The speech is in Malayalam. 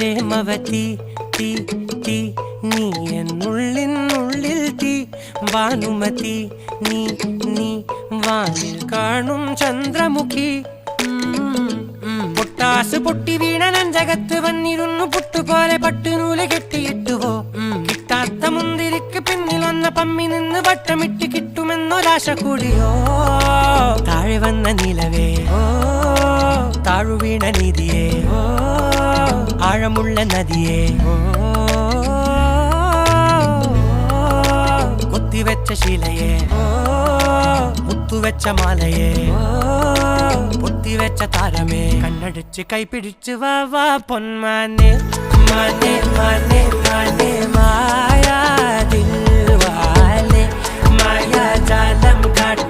പ്രേമവതി തീ തീ നീ എന്നുള്ളിനുള്ളിൽ തീ ഭാനുമതി നീ നീ വാനിൽ കാണും ചന്ദ്രമുഖി പൊട്ടാസ് പൊട്ടി വീണ നെഞ്ചകത്ത് വന്നിരുന്നു പുട്ടുപോലെ പട്ടുനൂല് കെട്ടിയിട്ടുവോ കിട്ടാത്ത മുന്തിരിക്ക് പിന്നിൽ വന്ന പമ്മി നിന്ന് വട്ടമിട്ട് കിട്ടുമെന്നൊരാശ കൂടിയോ താഴെ വന്ന നിലവേ താഴു വീണ നിധിയേ ആഴമുള്ള നദിയേ കൊത്തിവെച്ച ശിലയെ മുത്തുവെച്ച മാലയെ പൊത്തിവെച്ച താരമേ കണ്ണടിച്ച് കൈപിടിച്ച് വാ വാ പൊന്മാനെ മാനെ മാനെ മാനെ മായാ ദിൽവാലെ മായാ ജാലം കാട്ടി